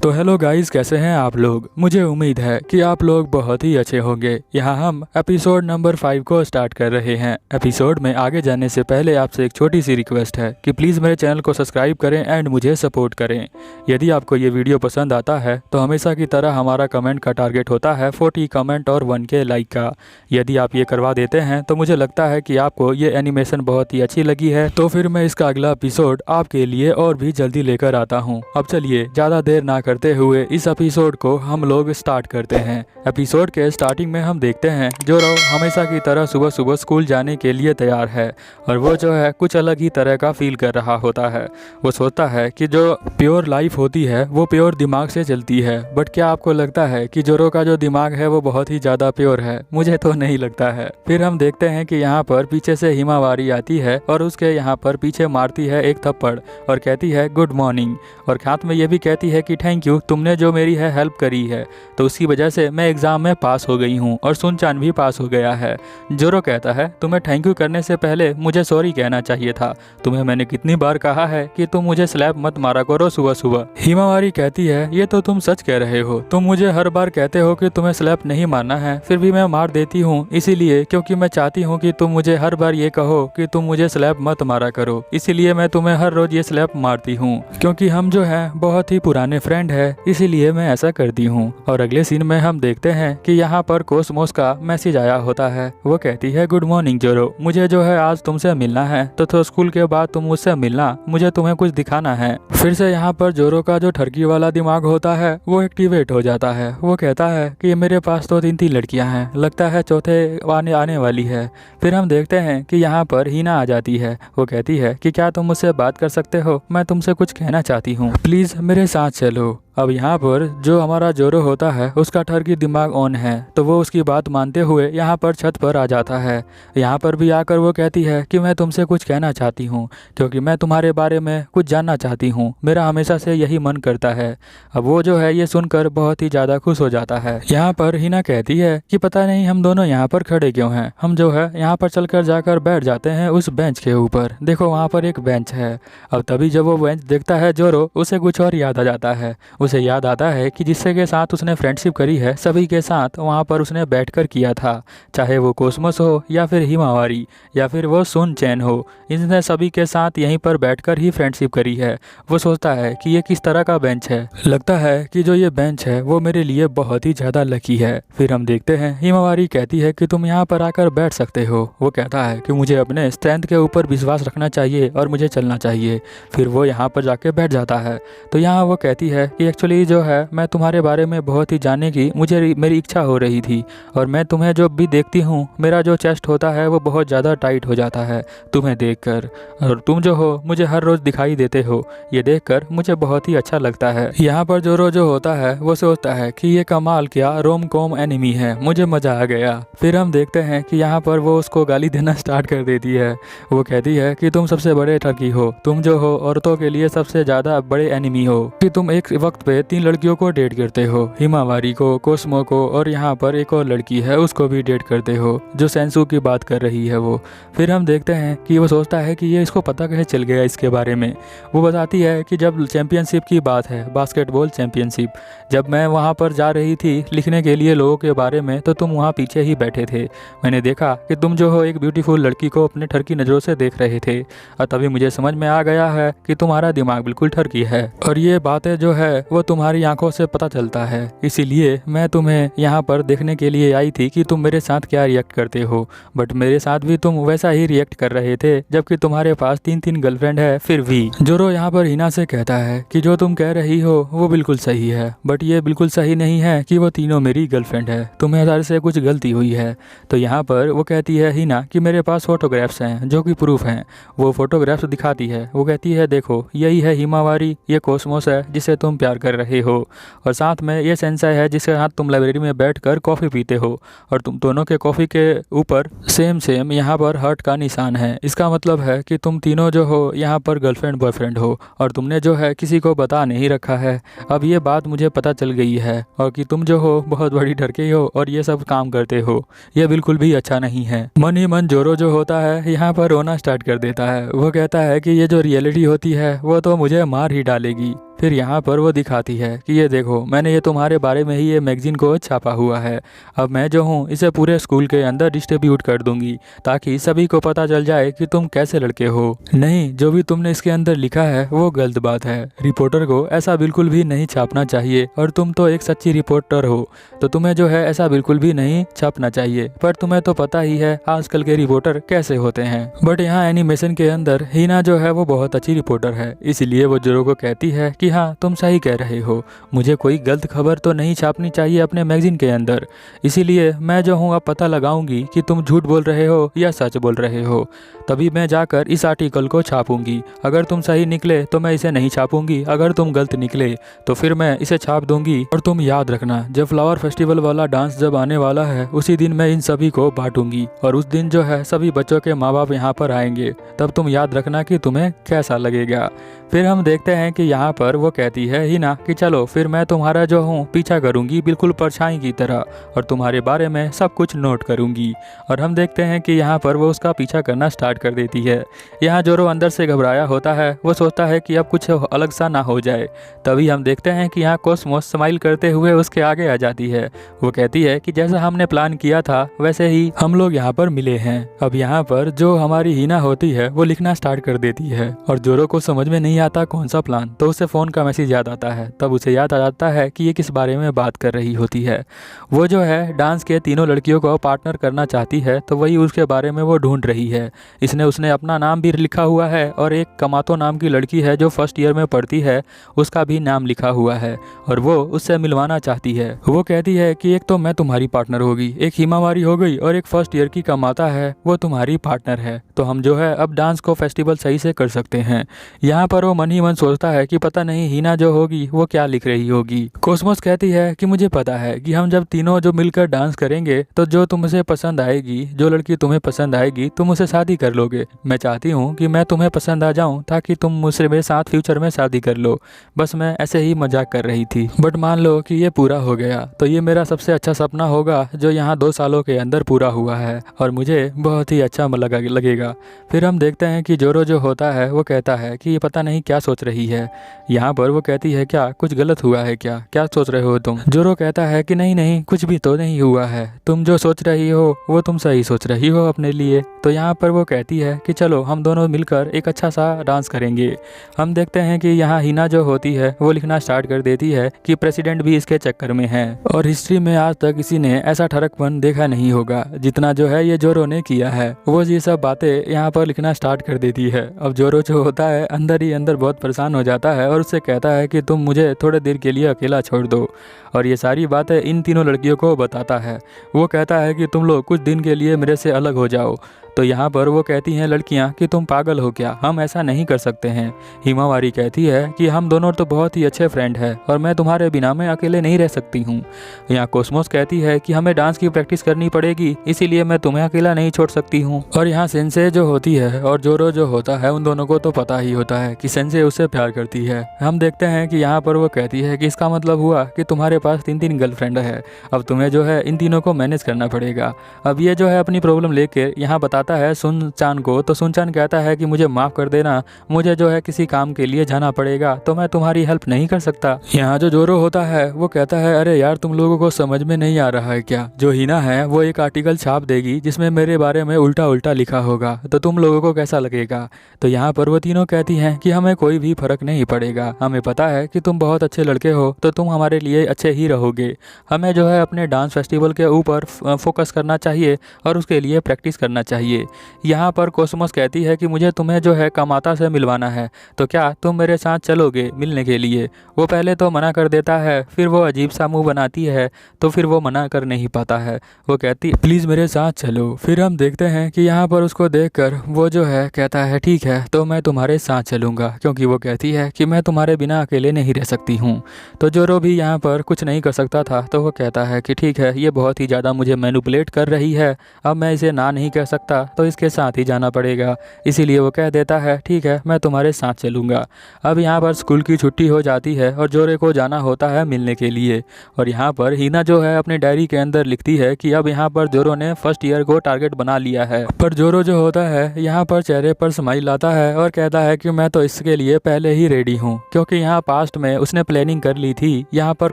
तो hello guys, कैसे हैं आप लोग। मुझे उम्मीद है कि आप लोग बहुत ही अच्छे होंगे। यहाँ हम एपिसोड नंबर 5 को स्टार्ट कर रहे हैं। एपिसोड में आगे जाने से पहले आपसे एक छोटी सी रिक्वेस्ट है कि प्लीज़ मेरे चैनल को सब्सक्राइब करें एंड मुझे सपोर्ट करें। यदि आपको ये वीडियो पसंद आता है तो हमेशा की तरह हमारा कमेंट का टारगेट होता है 40 कमेंट और 1K लाइक का। यदि आप ये करवा देते हैं तो मुझे लगता है कि आपको ये एनिमेशन बहुत ही अच्छी लगी है, तो फिर मैं इसका अगला एपिसोड आपके लिए और भी जल्दी लेकर आता हूँ। अब चलिए ज़्यादा देर ना करते हुए इस एपिसोड को हम लोग स्टार्ट करते हैं। एपिसोड के स्टार्टिंग में हम देखते हैं जोरो हमेशा की तरह सुबह सुबह स्कूल जाने के लिए तैयार है और वो जो है कुछ अलग ही तरह का फील कर रहा होता है। वो सोचता है कि जो प्योर लाइफ होती है वो प्योर दिमाग से चलती है, बट क्या आपको लगता है कि जोरो का जो दिमाग है वो बहुत ही ज़्यादा प्योर है? मुझे तो नहीं लगता है। फिर हम देखते हैं कि यहाँ पर पीछे से हिमावारी आती है और उसके यहाँ पर पीछे मारती है एक थप्पड़ और कहती है गुड मॉर्निंग, और साथ में ये भी कहती है कि थैंक यू, तुमने जो मेरी है हेल्प करी है तो उसकी वजह से मैं एग्जाम में पास हो गई हूँ और सुनचान भी पास हो गया है। जोरो कहता है तुम्हें थैंक यू करने से पहले मुझे सॉरी कहना चाहिए था। तुम्हें मैंने कितनी बार कहा है कि तुम मुझे स्लैप मत मारा करो सुबह सुबह। हिमावारी कहती है ये तो तुम सच कह रहे हो, तुम मुझे हर बार कहते हो कि तुम्हें स्लैप नहीं मारना है, फिर भी मैं मार देती हूँ इसीलिए क्योंकि मैं चाहती हूँ कि तुम मुझे हर बार ये कहो कि तुम मुझे स्लैप मत मारा करो, इसीलिए मैं तुम्हें हर रोज ये स्लैप मारती हूँ क्योंकि हम जो है बहुत ही पुराने फ्रेंड है, इसीलिए मैं ऐसा करती हूँ। और अगले सीन में हम देखते हैं कि यहाँ पर कोसमोस का मैसेज आया होता है। वो कहती है गुड मॉर्निंग जोरो, मुझे जो है आज तुमसे मिलना है तो स्कूल के बाद तुम मुझसे मिलना, मुझे तुम्हें कुछ दिखाना है। फिर से यहाँ पर जोरो का जो ठरकी वाला दिमाग होता है वो एक्टिवेट हो जाता है। वो कहता है कि मेरे पास तो 3 लड़कियां हैं, लगता है चौथे आने वाली है। फिर हम देखते हैं कि यहाँ पर हीना आ जाती है। वो कहती है कि क्या तुम मुझसे बात कर सकते हो, मैं तुमसे कुछ कहना चाहती हूँ, प्लीज मेरे साथ चलो। अब यहाँ पर जो हमारा जोरो होता है उसका ठरकी दिमाग ऑन है, तो वो उसकी बात मानते हुए यहाँ पर छत पर आ जाता है। यहाँ पर भी आकर वो कहती है कि मैं तुमसे कुछ कहना चाहती हूँ क्योंकि मैं तुम्हारे बारे में कुछ जानना चाहती हूँ, मेरा हमेशा से यही मन करता है। अब वो जो है ये सुनकर बहुत ही ज़्यादा खुश हो जाता है। यहाँ पर हिना कहती है कि पता नहीं हम दोनों यहाँ पर खड़े क्यों हैं, हम जो है यहाँ पर चलकर जाकर बैठ जाते हैं उस बेंच के ऊपर, देखो वहाँ पर एक बेंच है। अब तभी जब वो बेंच देखता है जोरो, उसे कुछ और याद आ जाता है। उसे याद आता है कि जिससे के साथ उसने फ्रेंडशिप करी है सभी के साथ वहाँ पर उसने बैठकर किया था, चाहे वो कोसमोस हो या फिर हिमावारी या फिर वो सुन चैन हो, इसने सभी के साथ यहीं पर बैठकर ही फ्रेंडशिप करी है। वो सोचता है कि ये किस तरह का बेंच है, लगता है कि जो ये बेंच है वो मेरे लिए बहुत ही ज़्यादा लकी है। फिर हम देखते हैं हिमावारी कहती है कि तुम यहाँ पर आकर बैठ सकते हो। वो कहता है कि मुझे अपने स्ट्रेंथ के ऊपर विश्वास रखना चाहिए और मुझे चलना चाहिए। फिर वो यहाँ पर जाके बैठ जाता है। तो यहाँ वो कहती है कि एक्चुअली जो है मैं तुम्हारे बारे में बहुत ही जानने की मेरी इच्छा हो रही थी और मैं तुम्हें जो भी देखती हूँ मेरा जो चेस्ट होता है वो बहुत ज़्यादा टाइट हो जाता है तुम्हें देखकर, और तुम जो हो मुझे हर रोज़ दिखाई देते हो, ये देखकर मुझे बहुत ही अच्छा लगता है। यहाँ पर जोरो जो होता है वो सोचता है कि ये कमाल क्या रोम कॉम एनिमी है, मुझे मज़ा आ गया। फिर हम देखते हैं कि यहाँ पर वो उसको गाली देना स्टार्ट कर देती है। वो कहती है कि तुम सबसे बड़े ठगी हो, तुम जो हो औरतों के लिए सबसे ज़्यादा बड़े एनिमी हो, कि तुम एक वक्त पे 3 लड़कियों को डेट करते हो, हिमावारी को, कोसमो को और यहाँ पर एक और लड़की है उसको भी डेट करते हो जो सेंसू की बात कर रही है वो। फिर हम देखते हैं कि वो सोचता है कि ये इसको पता कैसे चल गया इसके बारे में। वो बताती है कि जब चैंपियनशिप की बात है, बास्केटबॉल चैंपियनशिप, जब मैं वहाँ पर जा रही थी लिखने के लिए लोगों के बारे में तो तुम वहाँ पीछे ही बैठे थे। मैंने देखा कि तुम जो हो एक ब्यूटीफुल लड़की को अपने ठरकी नज़रों से देख रहे थे और तभी मुझे समझ में आ गया है कि तुम्हारा दिमाग बिल्कुल ठरकी है और ये बातें जो है वो तुम्हारी आंखों से पता चलता है, इसीलिए मैं तुम्हें यहाँ पर देखने के लिए आई थी कि तुम मेरे साथ क्या रिएक्ट करते हो। बट मेरे साथ भी तुम वैसा ही रिएक्ट कर रहे थे जबकि तुम्हारे पास 3 गर्लफ्रेंड है फिर भी। जोरो यहाँ पर हिना से कहता है कि जो तुम कह रही हो वो बिल्कुल सही है, बट ये बिल्कुल सही नहीं है कि वो तीनों मेरी गर्लफ्रेंड है, तुम्हें हर से कुछ गलती हुई है। तो यहाँ पर वो कहती है हिना कि मेरे पास फोटोग्राफ्स हैं जो कि प्रूफ हैं। वो फोटोग्राफ्स दिखाती है। वो कहती है देखो यही है हिमावारी, ये कोसमोस है जिसे तुम प्यार कर रहे हो, और साथ में ये सेंसाई है जिसके साथ तुम लाइब्रेरी में बैठकर कॉफ़ी पीते हो और तुम दोनों के कॉफ़ी के ऊपर सेम यहाँ पर हार्ट का निशान है। इसका मतलब है कि तुम तीनों जो हो यहाँ पर गर्लफ्रेंड बॉयफ्रेंड हो और तुमने जो है किसी को बता नहीं रखा है। अब ये बात मुझे पता चल गई है और कि तुम जो हो बहुत बड़ी ठरकी हो और ये सब काम करते हो, ये बिल्कुल भी अच्छा नहीं है। मन ही मन जोरो जो होता है यहाँ पर रोना स्टार्ट कर देता है। वो कहता है कि ये जो रियलिटी होती है वो तो मुझे मार ही डालेगी। फिर यहाँ पर वो दिखाती है कि ये देखो, मैंने ये तुम्हारे बारे में ही ये मैगजीन को छापा हुआ है। अब मैं जो हूँ इसे पूरे स्कूल के अंदर डिस्ट्रीब्यूट कर दूंगी ताकि सभी को पता चल जाए कि तुम कैसे लड़के हो। नहीं, जो भी तुमने इसके अंदर लिखा है वो गलत बात है। रिपोर्टर को ऐसा बिल्कुल भी नहीं छापना चाहिए और तुम तो एक सच्ची रिपोर्टर हो, तो तुम्हें जो है ऐसा बिल्कुल भी नहीं छापना चाहिए। पर तुम्हें तो पता ही है आजकल के रिपोर्टर कैसे होते हैं। बट यहाँ एनिमेशन के अंदर हिना जो है वो बहुत अच्छी रिपोर्टर है, इसलिए वो जोरो को कहती है कि हाँ तुम सही कह रहे हो, मुझे कोई गलत खबर तो नहीं छापनी चाहिए अपने मैगजीन के अंदर। इसीलिए मैं जो हूँ अब पता लगाऊंगी कि तुम झूठ बोल रहे हो या सच बोल रहे हो, तभी मैं जाकर इस आर्टिकल को छापूंगी। अगर तुम सही निकले तो मैं इसे नहीं छापूंगी, अगर तुम गलत निकले तो फिर मैं इसे छाप दूंगी। और तुम याद रखना, जब फ्लावर फेस्टिवल वाला डांस जब आने वाला है उसी दिन मैं इन सभी को बांटूंगी और उस दिन जो है सभी बच्चों के माँ बाप यहाँ पर आएंगे, तब तुम याद रखना कि तुम्हें कैसा लगेगा। फिर हम देखते हैं कि यहाँ पर वो कहती है हिना कि चलो फिर मैं तुम्हारा जो हूँ पीछा करूँगी बिल्कुल परछाई की तरह और तुम्हारे बारे में सब कुछ नोट करूँगी। और हम देखते हैं कि यहाँ पर वो उसका पीछा करना स्टार्ट कर देती है। यहाँ जोरो अंदर से घबराया होता है, वो सोचता है कि अब कुछ अलग सा ना हो जाए। तभी हम देखते हैं कि यहाँ कोस्मोस स्माइल करते हुए उसके आगे आ जाती है। वो कहती है कि जैसा हमने प्लान किया था वैसे ही हम लोग यहाँ पर मिले हैं। अब यहाँ पर जो हमारी हिना होती है वो लिखना स्टार्ट कर देती है और जोरो को समझ में नहीं आता कौन सा प्लान, तो उसे फोन का मैसेज याद आता है। तब उसे याद आ जाता है कि ये किस बारे में बात कर रही होती है। वो जो है डांस के तीनों लड़कियों को पार्टनर करना चाहती है, तो वही उसके बारे में वो ढूंढ रही है। उसने अपना नाम भी लिखा हुआ है और एक कमातो नाम की लड़की है जो फर्स्ट ईयर में पढ़ती है, उसका भी नाम लिखा हुआ है और वो उससे मिलवाना चाहती है। वो कहती है कि एक तो मैं तुम्हारी पार्टनर होगी, एक हिमावारी हो गई और एक फर्स्ट ईयर की कमाता है वो तुम्हारी पार्टनर है, तो हम जो है अब डांस को फेस्टिवल सही से कर सकते हैं। यहाँ पर वो मन ही मन सोचता है कि पता नहीं हिना जो होगी वो क्या लिख रही होगी। कोस्मोस कहती है कि मुझे पता है कि हम जब तीनों जो मिलकर डांस करेंगे तो जो तुमसे पसंद आएगी, जो लड़की तुम्हें पसंद आएगी, तुम उसे शादी कर लोगे। मैं चाहती हूँ कि मैं तुम्हें पसंद आ जाऊँ ताकि तुम मुझसे मेरे साथ फ्यूचर में शादी कर लो। बस मैं ऐसे ही मजाक कर रही थी, बट मान लो कि ये पूरा हो गया तो ये मेरा सबसे अच्छा सपना होगा जो यहाँ 2 सालों के अंदर पूरा हुआ है और मुझे बहुत ही अच्छा लगेगा। फिर हम देखते हैं कि जोरो जो होता है वो कहता है कि ये पता नहीं क्या सोच रही है। यहाँ पर वो कहती है क्या कुछ गलत हुआ है, क्या क्या सोच रहे हो तुम? जोरो कहता है कि नहीं नहीं, कुछ भी तो नहीं हुआ है, तुम जो सोच रही हो वो तुम सही सोच रही हो अपने लिए। तो यहाँ पर वो कहती है कि चलो हम दोनों मिलकर एक अच्छा सा डांस करेंगे। हम देखते हैं कि यहाँ हिना जो होती है वो लिखना स्टार्ट कर देती है कि प्रेसिडेंट भी इसके चक्कर में है और हिस्ट्री में आज तक किसी ने ऐसा ठरकपन देखा नहीं होगा जितना जो है ये जोरो ने किया है। वो ये सब बातें यहाँ पर लिखना स्टार्ट कर देती है। अब जोरो जो होता है अंदर ही अंदर बहुत परेशान हो जाता है और उससे कहता है कि तुम मुझे थोड़े देर के लिए अकेला छोड़ दो, और ये सारी बातें इन तीनों लड़कियों को बताता है। वो कहता है कि तुम लोग कुछ दिन के लिए मेरे से अलग हो जाओ। तो यहाँ पर वो कहती हैं लड़कियाँ कि तुम पागल हो क्या, हम ऐसा नहीं कर सकते हैं। हिमावारी कहती है कि हम दोनों तो बहुत ही अच्छे फ्रेंड हैं और मैं तुम्हारे बिना में अकेले नहीं रह सकती हूँ। यहाँ कोस्मोस कहती है कि हमें डांस की प्रैक्टिस करनी पड़ेगी, इसीलिए मैं तुम्हें अकेला नहीं छोड़ सकती हूँ। और यहाँ सेंसे जो होती है और जोरो जो होता है उन दोनों को तो पता ही होता है कि सेंसे उससे प्यार करती है। हम देखते हैं कि यहाँ पर वो कहती है कि इसका मतलब हुआ कि तुम्हारे पास 3 गर्लफ्रेंड है, अब तुम्हें जो है इन तीनों को मैनेज करना पड़ेगा। अब ये जो है अपनी प्रॉब्लम लेकर यहाँ बताता है सुन चान को। तो सुन चान कहता है कि मुझे माफ कर देना, मुझे जो है किसी काम के लिए जाना पड़ेगा तो मैं तुम्हारी हेल्प नहीं कर सकता। यहाँ जो जोरो होता है वो कहता है अरे यार तुम लोगों को समझ में नहीं आ रहा है क्या, जो हिना है वो एक आर्टिकल छाप देगी जिसमें मेरे बारे में उल्टा उल्टा लिखा होगा, तो तुम लोगों को कैसा लगेगा। तो यहाँ पर वो तीनों कहती हैं कि हमें कोई भी फर्क नहीं पड़ेगा, हमें पता है कि तुम बहुत अच्छे लड़के हो तो तुम हमारे लिए अच्छे ही रहोगे। हमें जो है अपने डांस फेस्टिवल के ऊपर फोकस करना चाहिए और उसके लिए प्रैक्टिस करना चाहिए। यहाँ पर कोस्मोस कहती है कि मुझे तुम्हें जो है कमाता से मिलवाना है, तो क्या तुम मेरे साथ चलोगे मिलने के लिए। वो पहले तो मना कर देता है, फिर वो अजीब सा मुंह बनाती है तो फिर वो मना कर नहीं पाता है। वो कहती प्लीज़ मेरे साथ चलो। फिर हम देखते हैं कि यहाँ पर उसको देखकर वो जो है कहता है ठीक है तो मैं तुम्हारे साथ चलूँगा, क्योंकि वो कहती है कि मैं तुम्हारे बिना अकेले नहीं रह सकती हूँ। तो जोरो भी यहाँ पर कुछ नहीं कर सकता था, तो वो कहता है कि ठीक है ये बहुत ही ज़्यादा मुझे मैनिपुलेट कर रही है, अब मैं इसे ना नहीं कह सकता, तो इसके साथ ही जाना पड़ेगा। इसीलिए वो कह देता है ठीक है मैं तुम्हारे साथ चलूँगा। अब यहाँ पर स्कूल की छुट्टी हो जाती है और जोरो को जाना होता है मिलने के लिए। और यहाँ पर हिना जो है अपनी डायरी के अंदर लिखती है कि अब यहाँ पर जोरो ने फर्स्ट ईयर को टारगेट बना लिया है। पर जोरो जो होता है यहाँ पर चेहरे पर स्माइल लाता है और कहता है कि मैं तो इसके लिए पहले ही रेडी हूँ, क्योंकि यहाँ पास्ट में उसने प्लानिंग कर ली थी यहाँ पर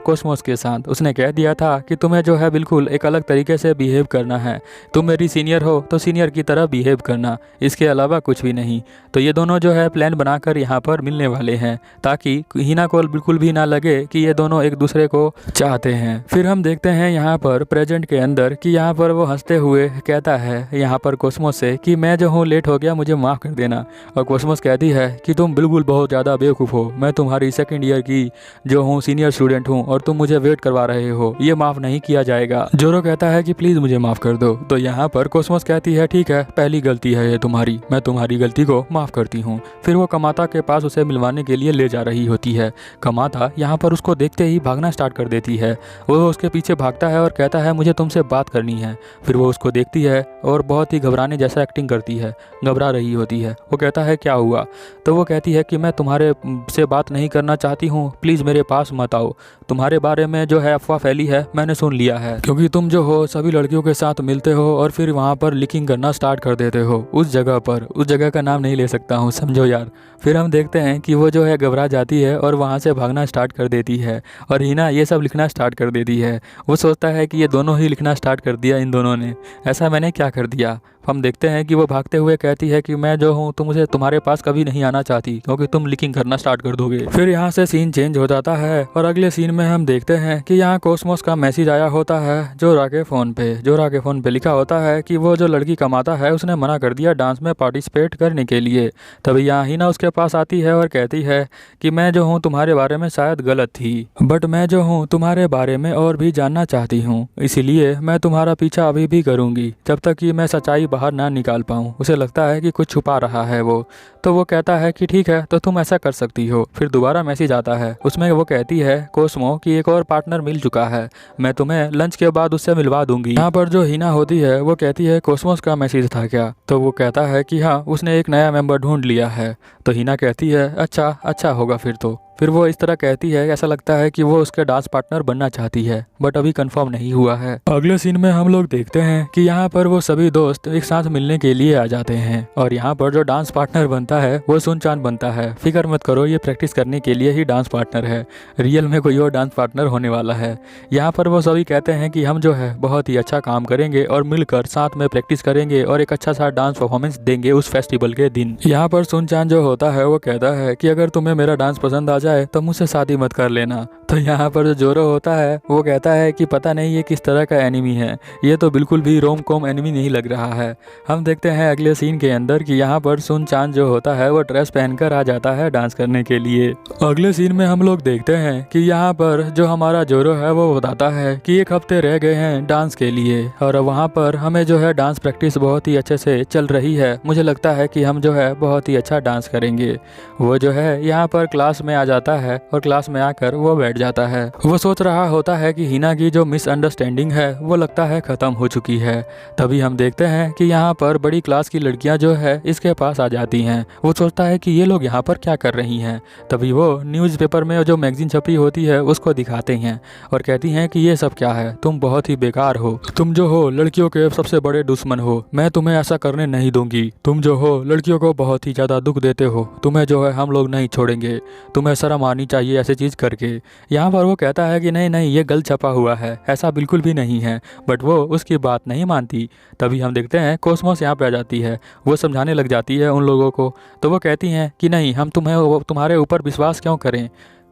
कोस्मोस के साथ। उसने कह दिया था कि तुम्हें जो है बिल्कुल एक अलग तरीके से बिहेव करना है, तुम मेरी सीनियर हो तो सीनियर की तरह बिहेव करना, इसके अलावा कुछ भी नहीं। तो ये दोनों जो है प्लान बनाकर यहाँ पर मिलने वाले हैं ताकि हिना को बिल्कुल भी ना लगे कि ये दोनों एक दूसरे को चाहते हैं। फिर हम देखते हैं यहाँ पर प्रेजेंट के अंदर कि यहाँ पर वो हंसते हुए कहता है यहाँ पर कोस्मोस से कि मैं जो हूँ लेट हो गया, मुझे माफ़ कर देना। और कोस्मोस कहती है कि तुम बिल्कुल बहुत ज़्यादा बेवकूफ़ हो, मैं तुम्हारी सेकंड ईयर की जो हूँ सीनियर स्टूडेंट हूँ और तुम मुझे वेट करवा रहे हो, ये माफ़ नहीं किया जाएगा। जोरो कहता है कि प्लीज़ मुझे माफ़ कर दो। तो यहाँ पर कोस्मोस कहती है ठीक है पहली गलती है ये तुम्हारी, मैं तुम्हारी गलती को माफ़ करती हूँ। फिर वो कमाता के पास उसे मिलवाने के लिए ले जा रही होती है। कमाता यहाँ पर उसको देखते ही भागना स्टार्ट कर देती है। वो उसके पीछे भागता है और कहता है मुझे तुमसे बात करनी है। फिर वो उसको देखती है और बहुत ही घबराने जैसा एक्टिंग करती है, घबरा रही होती है। वो कहता है क्या हुआ? तो वो कहती है कि मैं तुम्हारे से बात नहीं करना चाहती हूँ, प्लीज़ मेरे पास मत आओ। तुम्हारे बारे में जो है अफवाह फैली है, मैंने सुन लिया है, क्योंकि तुम जो हो सभी लड़कियों के साथ मिलते हो और फिर वहाँ पर लीकिंग करना स्टार्ट कर देते हो उस जगह पर। उस जगह का नाम नहीं ले सकता हूँ, समझो यार। फिर हम देखते हैं कि वो जो है घबरा जाती है और वहाँ से भागना स्टार्ट कर देती है और हिना ये सब लिखना स्टार्ट कर देती है। वो सोचता है कि ये दोनों ही लिखना स्टार्ट कर दिया इन दोनों ने, ऐसा मैंने क्या कर दिया। हम देखते हैं कि वो भागते हुए कहती है कि मैं जो हूँ तुमसे तुम्हारे पास कभी नहीं आना चाहती, क्योंकि तुम लीकिंग करना स्टार्ट कर दोगे। फिर यहाँ से सीन चेंज हो जाता है और अगले सीन में हम देखते हैं कि यहाँ कोस्मोस का मैसेज आया होता है जोरा के फ़ोन पे। जोरा के फ़ोन पे लिखा होता है कि वो जो लड़की कमाता है उसने मना कर दिया डांस में पार्टिसिपेट करने के लिए। तभी यहाँ हिना उसके पास आती है और कहती है कि मैं जो हूँ तुम्हारे बारे में शायद गलत थी, बट मैं जो हूँ तुम्हारे बारे में और भी जानना चाहती हूँ, इसीलिए मैं तुम्हारा पीछा अभी भी करूँगी जब तक कि मैं सच्चाई बाहर ना निकाल पाऊँ। उसे लगता है कि कुछ छुपा रहा है वो, तो वो कहता है कि ठीक है तो तुम ऐसा कर सकती हो। फिर दोबारा मैसेज आता है, उसमें वो कहती है कोस्मो कि एक और पार्टनर मिल चुका है, मैं तुम्हें लंच के बाद उससे मिलवा दूंगी। यहाँ पर जो हिना होती है वो कहती है कोस्मोस का मैसेज था क्या? तो वो कहता है कि हाँ उसने एक नया मेंबर ढूंढ लिया है। तो हिना कहती है अच्छा होगा फिर तो। फिर वो इस तरह कहती है, ऐसा लगता है कि वो उसके डांस पार्टनर बनना चाहती है, बट अभी कंफर्म नहीं हुआ है। अगले सीन में हम लोग देखते हैं कि यहाँ पर वो सभी दोस्त एक साथ मिलने के लिए आ जाते हैं और यहाँ पर जो डांस पार्टनर बनता है वो सुनचान बनता है। फिक्र मत करो, ये प्रैक्टिस करने के लिए ही डांस पार्टनर है, रियल में कोई और डांस पार्टनर होने वाला है। यहाँ पर वो सभी कहते हैं कि हम जो है बहुत ही अच्छा काम करेंगे और मिलकर साथ में प्रैक्टिस करेंगे और एक अच्छा सा डांस परफॉर्मेंस देंगे उस फेस्टिवल के दिन। यहाँ पर सुनचान जो होता है वो कहता है कि अगर तुम्हें मेरा डांस पसंद आ जाए तो मुझसे शादी मत कर लेना। तो यहाँ पर जो जोरो होता है वो कहता है कि पता नहीं ये किस तरह का एनिमी है, ये तो बिल्कुल भी रोम कॉम एनिमी नहीं लग रहा है। हम देखते हैं अगले सीन के अंदर कि यहाँ पर सुन चांद जो होता है वो ड्रेस पहनकर आ जाता है डांस करने के लिए। अगले सीन में हम लोग देखते हैं कि यहाँ पर जो हमारा जोरो है वो बताता है कि 1 हफ्ते रह गए हैं डांस के लिए और वहाँ पर हमें जो है डांस प्रैक्टिस बहुत ही अच्छे से चल रही है, मुझे लगता है कि हम जो है बहुत ही अच्छा डांस करेंगे। वो जो है यहाँ पर क्लास में आ जाता है और क्लास में आकर वो बैठ जाता है। वो सोच रहा होता है कि हिना की जो मिसअंडरस्टैंडिंग है वो लगता है खत्म हो चुकी है। तभी हम देखते हैं कि यहाँ पर बड़ी क्लास की लड़कियां जो है इसके पास आ जाती हैं। वो सोचता है कि ये लोग यहाँ पर क्या कर रही हैं। तभी वो न्यूज़पेपर में जो मैगजीन छपी होती है उसको दिखाते हैं और कहती हैं कि ये सब क्या है, तुम बहुत ही बेकार हो, तुम जो हो लड़कियों के सबसे बड़े दुश्मन हो, मैं तुम्हें ऐसा करने नहीं दूंगी, तुम जो हो लड़कियों को बहुत ही ज़्यादा दुख देते हो, तुम्हें जो है हम लोग नहीं छोड़ेंगे, तुम्हें शर्म आनी चाहिए ऐसी चीज़ करके। यहाँ पर वो कहता है कि नहीं नहीं ये गलत छपा हुआ है, ऐसा बिल्कुल भी नहीं है, बट वो उसकी बात नहीं मानती। तभी हम देखते हैं कोस्मोस यहाँ पे आ जाती है, वो समझाने लग जाती है उन लोगों को। तो वो कहती हैं कि नहीं हम तुम्हारे ऊपर विश्वास क्यों करें।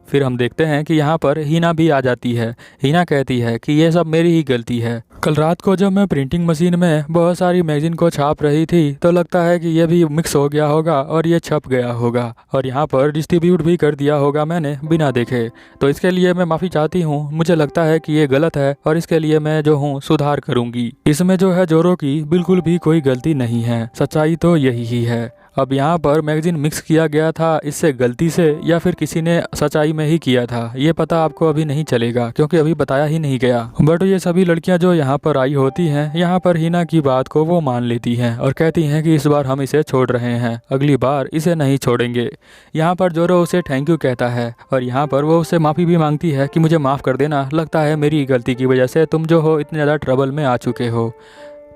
फिर हम देखते हैं कि यहाँ पर हिना भी आ जाती है। हिना कहती है कि ये सब मेरी ही गलती है, कल रात को जब मैं प्रिंटिंग मशीन में बहुत सारी मैगजीन को छाप रही थी तो लगता है कि ये भी मिक्स हो गया होगा और ये छप गया होगा और यहाँ पर डिस्ट्रीब्यूट भी कर दिया होगा मैंने बिना देखे, तो इसके लिए मैं माफ़ी चाहती हूँ। मुझे लगता है कि ये गलत है और इसके लिए मैं जो हूँ सुधार करूँगी। इसमें जो है जोरो की बिल्कुल भी कोई गलती नहीं है, सच्चाई तो यही ही है। अब यहाँ पर मैगजीन मिक्स किया गया था इससे गलती से या फिर किसी ने सच्चाई में ही किया था, ये पता आपको अभी नहीं चलेगा क्योंकि अभी बताया ही नहीं गया। बट ये सभी लड़कियां जो यहाँ यहाँ पर आई होती हैं, यहाँ पर हिना की बात को वो मान लेती हैं और कहती हैं कि इस बार हम इसे छोड़ रहे हैं, अगली बार इसे नहीं छोड़ेंगे। यहाँ पर जोरो उसे थैंक यू कहता है और यहाँ पर वो उससे माफ़ी भी मांगती है कि मुझे माफ़ कर देना, लगता है मेरी गलती की वजह से तुम जो हो इतने ज़्यादा ट्रबल में आ चुके हो।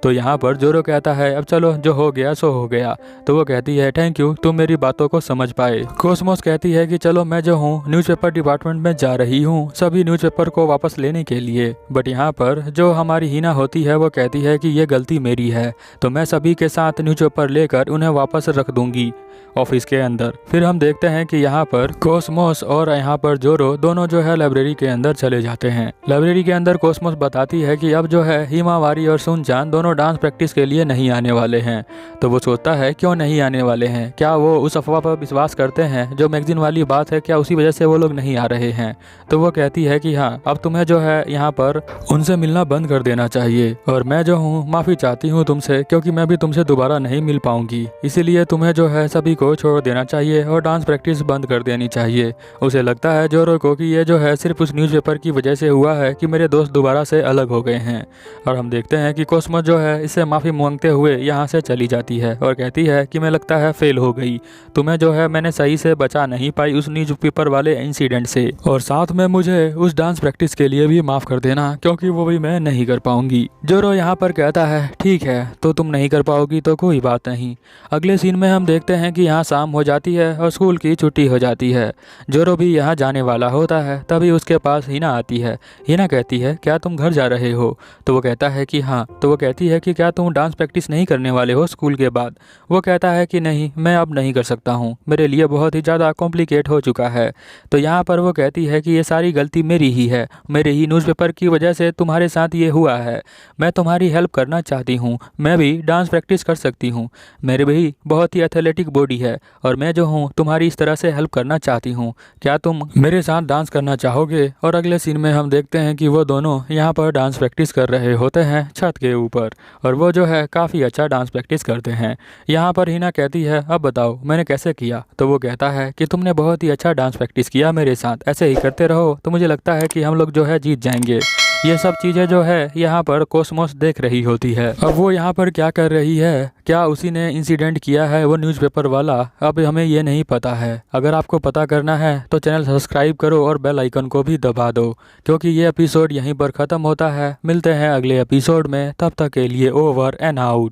तो यहाँ पर जोरो कहता है अब चलो जो हो गया सो हो गया। तो वो कहती है थैंक यू, तुम मेरी बातों को समझ पाए। कोसमोस कहती है कि चलो मैं जो हूँ न्यूज़पेपर डिपार्टमेंट में जा रही हूँ सभी न्यूज़पेपर को वापस लेने के लिए। बट यहाँ पर जो हमारी हिना होती है वो कहती है कि ये गलती मेरी है, तो मैं सभी के साथ न्यूज़पेपर लेकर उन्हें वापस रख दूंगी ऑफिस के अंदर। फिर हम देखते हैं कि यहाँ पर कोसमोस और यहाँ पर जोरो दोनों जो है लाइब्रेरी के अंदर चले जाते हैं। लाइब्रेरी के अंदर कोसमोस बताती है कि अब जो है हिमावारी और सुनचान दोनों डांस प्रैक्टिस के लिए नहीं आने वाले हैं। तो वो सोचता है क्यों नहीं आने वाले हैं, क्या वो उस अफवाह पर विश्वास करते हैं जो मैगजीन वाली बात है, क्या उसी वजह से वो लोग नहीं आ रहे हैं। तो वो कहती है कि हाँ अब तुम्हें जो है यहाँ पर उनसे मिलना बंद कर देना चाहिए और मैं जो हूँ माफ़ी चाहती हूँ तुमसे, क्योंकि मैं भी तुमसे दोबारा नहीं मिल पाऊंगी, इसीलिए तुम्हें जो है सभी को छोड़ देना चाहिए और डांस प्रैक्टिस बंद कर देनी चाहिए। उसे लगता है जोरो को कि ये जो है सिर्फ उस न्यूज़पेपर की वजह से हुआ है कि मेरे दोस्त दोबारा से अलग हो गए हैं। और हम देखते हैं कि कोसमोस जो है इससे माफ़ी मांगते हुए यहाँ से चली जाती है और कहती है कि मैं लगता है फेल हो गई, तुम्हें जो है मैंने सही से बचा नहीं पाई उस न्यूज़पेपर वाले इंसिडेंट से, और साथ में मुझे उस डांस प्रैक्टिस के लिए भी माफ़ कर देना क्योंकि वो भी मैं नहीं कर पाऊंगी। जोरो यहाँ पर कहता है ठीक है, तो तुम नहीं कर पाओगी तो कोई बात नहीं। अगले सीन में हम देखते हैं कि यहाँ शाम हो जाती है और स्कूल की छुट्टी हो जाती है। जोरो भी यहाँ जाने वाला होता है, तभी उसके पास हिना आती है। हिना कहती है क्या तुम घर जा रहे हो? तो वो कहता है कि हाँ। तो वो कहती है कि क्या तुम डांस प्रैक्टिस नहीं करने वाले हो स्कूल के बाद? वो कहता है कि नहीं, मैं अब नहीं कर सकता हूँ, मेरे लिए बहुत ही ज़्यादा कॉम्प्लिकेट हो चुका है। तो यहाँ पर वो कहती है कि ये सारी गलती मेरी ही है, मेरे ही न्यूज़पेपर की वजह से तुम्हारे साथ ये हुआ है। मैं तुम्हारी हेल्प करना चाहती हूँ, मैं भी डांस प्रैक्टिस कर सकती हूँ, मेरे भी बहुत ही एथलेटिक बॉडी है और मैं जो हूँ तुम्हारी इस तरह से हेल्प करना चाहती हूँ, क्या तुम मेरे साथ डांस करना चाहोगे? और अगले सीन में हम देखते हैं कि वो दोनों यहाँ पर डांस प्रैक्टिस कर रहे होते हैं छत के ऊपर, और वो जो है काफ़ी अच्छा डांस प्रैक्टिस करते हैं। यहाँ पर हिना कहती है अब बताओ मैंने कैसे किया? तो वो कहता है कि तुमने बहुत ही अच्छा डांस प्रैक्टिस किया मेरे साथ, ऐसे ही करते रहो तो मुझे लगता है कि हम लोग जो है जीत जाएंगे। ये सब चीज़ें जो है यहाँ पर कोसमोस देख रही होती है। अब वो यहाँ पर क्या कर रही है, क्या उसी ने इंसिडेंट किया है वो न्यूज़पेपर वाला, अब हमें ये नहीं पता है। अगर आपको पता करना है तो चैनल सब्सक्राइब करो और बेल आइकन को भी दबा दो, क्योंकि ये एपिसोड यहीं पर ख़त्म होता है। मिलते हैं अगले एपिसोड में, तब तक के लिए ओवर एंड आउट।